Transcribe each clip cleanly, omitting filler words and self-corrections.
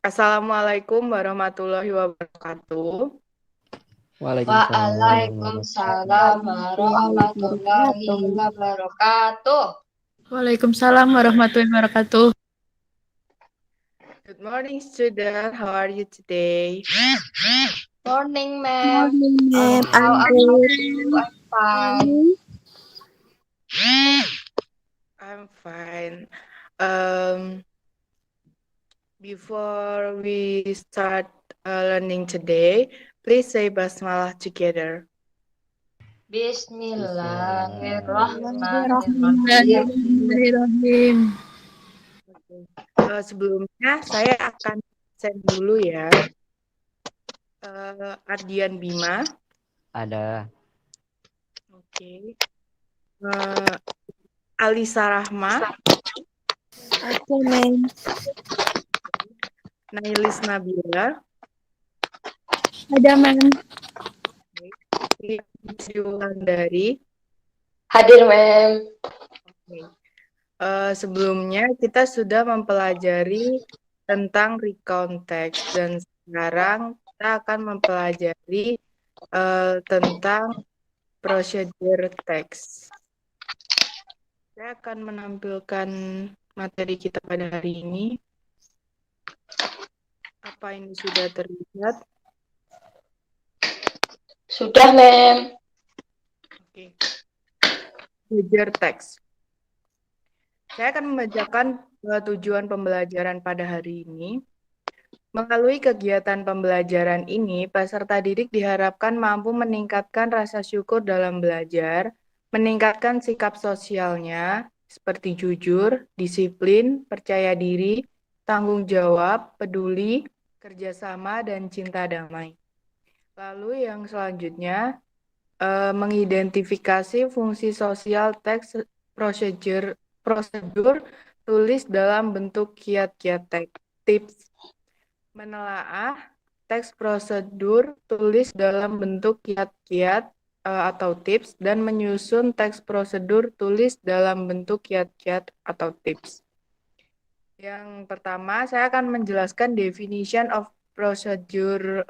Assalamualaikum warahmatullahi wabarakatuh. Waalaikumsalam Waalaikumsalam warahmatullahi wabarakatuh. Waalaikumsalam warahmatullahi wabarakatuh. Good morning, student. How are you today? Morning, ma'am. Morning, ma'am. How I'm are you? I'm fine. I'm fine. Um, Before we start learning today, please say basmalah together. Bismillahirrahmanirrahim. Bismillahirrahmanirrahim. Sebelumnya saya akan send dulu ya. Ardian Bima. Ada. Oke. Alisa Rahma. Oke, ma'am. Nailis Nabila. Ada, ma'am. Wulandari. Hadir, ma'am. Oke. Sebelumnya kita sudah mempelajari tentang recount text dan sekarang kita akan mempelajari tentang procedure text. Saya akan menampilkan materi kita pada hari ini. Apa ini sudah terlihat? Sudah, ma'am. Oke. Procedure text. Saya akan membacakan tujuan pembelajaran pada hari ini. Melalui kegiatan pembelajaran ini, peserta didik diharapkan mampu meningkatkan rasa syukur dalam belajar, meningkatkan sikap sosialnya, seperti jujur, disiplin, percaya diri, tanggung jawab, peduli, kerjasama, dan cinta damai. Lalu yang selanjutnya, mengidentifikasi fungsi sosial teks prosedur tulis dalam bentuk kiat-kiat tips. Menelaah teks prosedur tulis dalam bentuk kiat-kiat atau tips dan menyusun teks prosedur tulis dalam bentuk kiat-kiat atau tips. Yang pertama, saya akan menjelaskan definition of procedure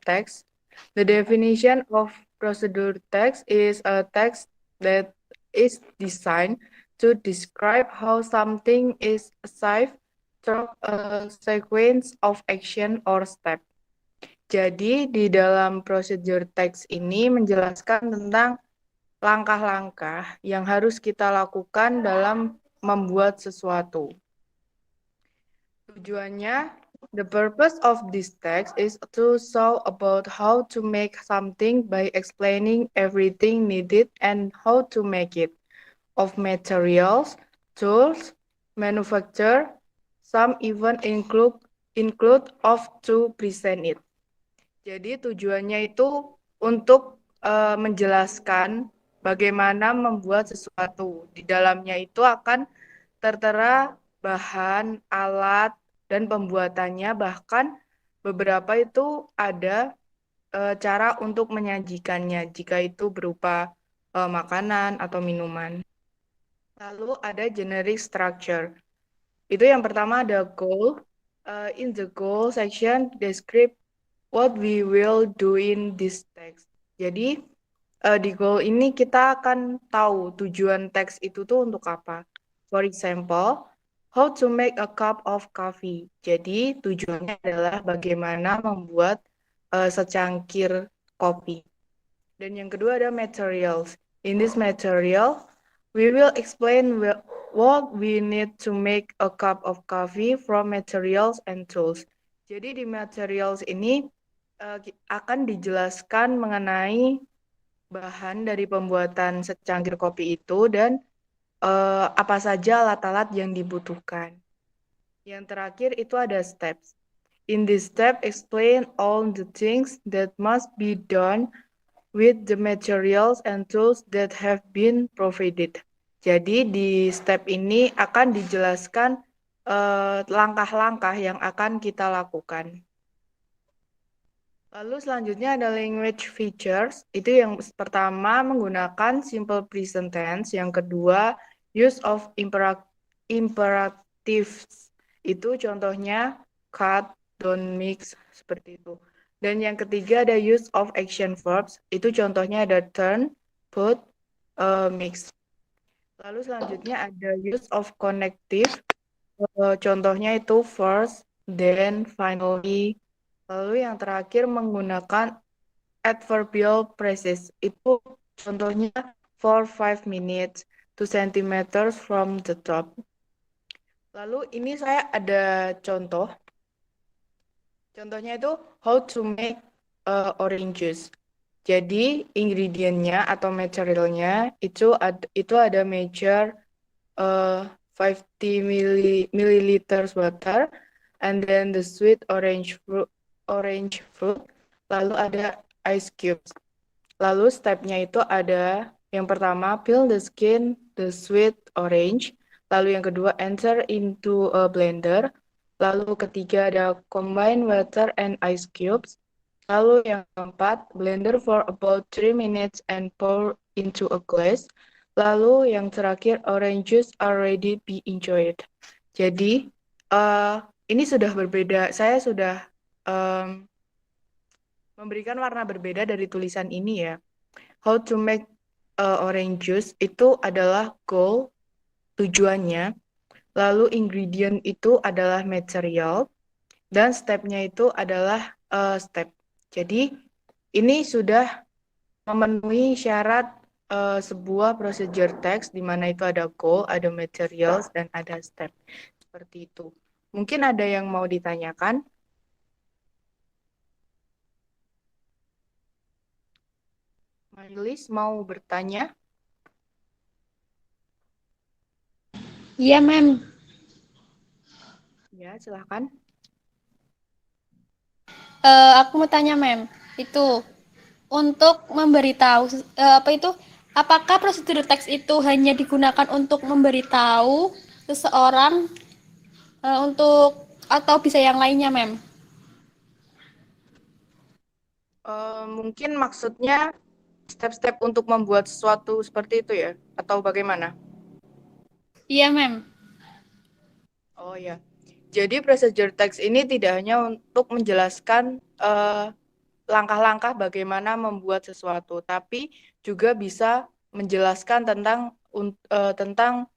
text. The definition of procedure text is a text that is designed to describe how something is achieved through a sequence of action or step. Jadi di dalam procedure text ini menjelaskan tentang langkah-langkah yang harus kita lakukan dalam membuat sesuatu. Tujuannya, the purpose of this text is to show about how to make something by explaining everything needed and how to make it, of materials, tools, manufacture, some even include of to present it. Jadi tujuannya itu untuk menjelaskan bagaimana membuat sesuatu. Di dalamnya itu akan tertera bahan, alat, dan pembuatannya, bahkan beberapa itu ada cara untuk menyajikannya jika itu berupa makanan atau minuman. Lalu ada generic structure. Itu yang pertama ada goal. In the goal section, describe what we will do in this text. Jadi di goal ini kita akan tahu tujuan teks itu tuh untuk apa. For example, how to make a cup of coffee. Jadi tujuannya adalah bagaimana membuat secangkir kopi. Dan yang kedua ada materials. In this material, we will explain what we need to make a cup of coffee from materials and tools. Jadi di materials ini akan dijelaskan mengenai bahan dari pembuatan secangkir kopi itu dan apa saja alat-alat yang dibutuhkan. Yang terakhir itu ada steps. In this step, explain all the things that must be done with the materials and tools that have been provided. Jadi di step ini akan dijelaskan langkah-langkah yang akan kita lakukan. Lalu selanjutnya ada language features. Itu yang pertama menggunakan simple present tense. Yang kedua use of imperatives. Itu contohnya cut, don't mix, seperti itu. Dan yang ketiga ada use of action verbs. Itu contohnya ada turn, put, mix. Lalu selanjutnya ada use of connective. Contohnya itu first, then, finally. Lalu yang terakhir menggunakan adverbial phrases. Itu contohnya for 5 minutes, 2 centimeters from the top. Lalu ini saya ada contoh. Contohnya itu how to make orange juice. Jadi ingredientnya atau materialnya itu ada measure 50 milliliters water, and then the sweet orange fruit, lalu ada ice cubes. Lalu stepnya itu ada yang pertama peel the skin the sweet orange, lalu yang kedua enter into a blender, lalu ketiga ada combine water and ice cubes, lalu yang keempat blender for about 3 minutes and pour into a glass, lalu yang terakhir orange juice are ready be enjoyed. Jadi ini sudah berbeda, saya sudah memberikan warna berbeda dari tulisan ini ya. How to make orange juice itu adalah goal, tujuannya. Lalu ingredient itu adalah material. Dan stepnya itu adalah step. Jadi ini sudah memenuhi syarat sebuah procedure text di mana itu ada goal, ada materials, dan ada step. Seperti itu. Mungkin ada yang mau ditanyakan? Majelis mau bertanya? Iya, Mem. Ya, silahkan. Aku mau tanya, Mem. Itu untuk memberitahu apakah prosedur teks itu hanya digunakan untuk memberitahu seseorang atau bisa yang lainnya, Mem? Mungkin maksudnya step-step untuk membuat sesuatu seperti itu ya? Atau bagaimana? Iya, Mem. Oh ya, jadi procedure text ini tidak hanya untuk menjelaskan langkah-langkah bagaimana membuat sesuatu, tapi juga bisa menjelaskan tentang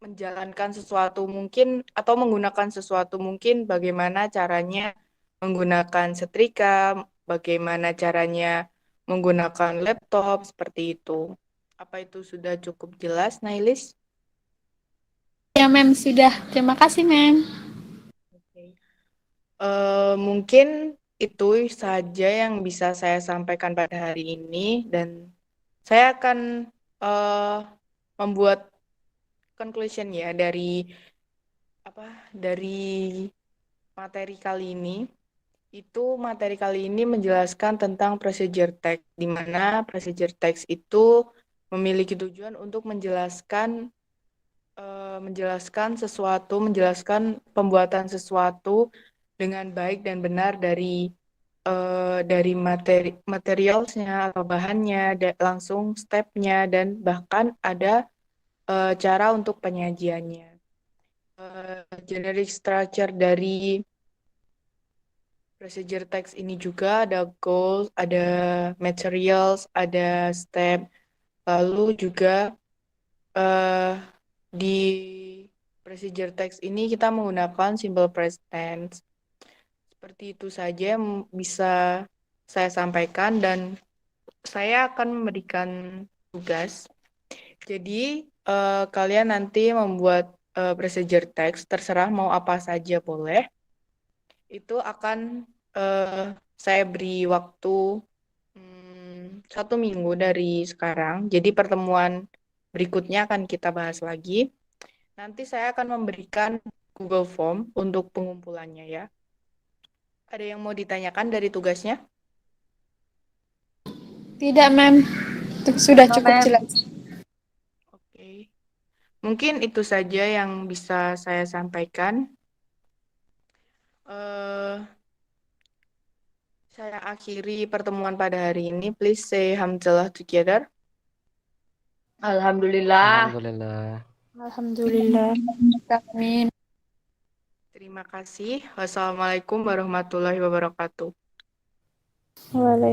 menjalankan sesuatu mungkin atau menggunakan sesuatu mungkin bagaimana caranya menggunakan setrika, bagaimana caranya menggunakan laptop seperti itu. Apa itu sudah cukup jelas, Nailis? Ya, Mem, sudah. Terima kasih, Mem. Oke. Mungkin itu saja yang bisa saya sampaikan pada hari ini dan saya akan membuat conclusion ya dari materi kali ini. Materi kali ini menjelaskan tentang procedure text, di mana procedure text itu memiliki tujuan untuk menjelaskan pembuatan sesuatu dengan baik dan benar dari materialnya atau bahannya, langsung stepnya, dan bahkan ada cara untuk penyajiannya. Generic structure dari procedure text ini juga ada goals, ada materials, ada step, lalu juga di procedure text ini kita menggunakan simple present tense. Seperti itu saja yang bisa saya sampaikan dan saya akan memberikan tugas. Jadi kalian nanti membuat procedure text, terserah mau apa saja boleh. Itu akan saya beri waktu 1 minggu dari sekarang. Jadi pertemuan berikutnya akan kita bahas lagi. Nanti saya akan memberikan Google Form untuk pengumpulannya ya. Ada yang mau ditanyakan dari tugasnya? Tidak, Mem. Sudah cukup jelas. Oke. Mungkin itu saja yang bisa saya sampaikan. Saya akhiri pertemuan pada hari ini. Please say hamdalah together. Alhamdulillah. Alhamdulillah. Alhamdulillah. Amin. Terima kasih. Wassalamualaikum warahmatullahi wabarakatuh. Waalaikumsalam.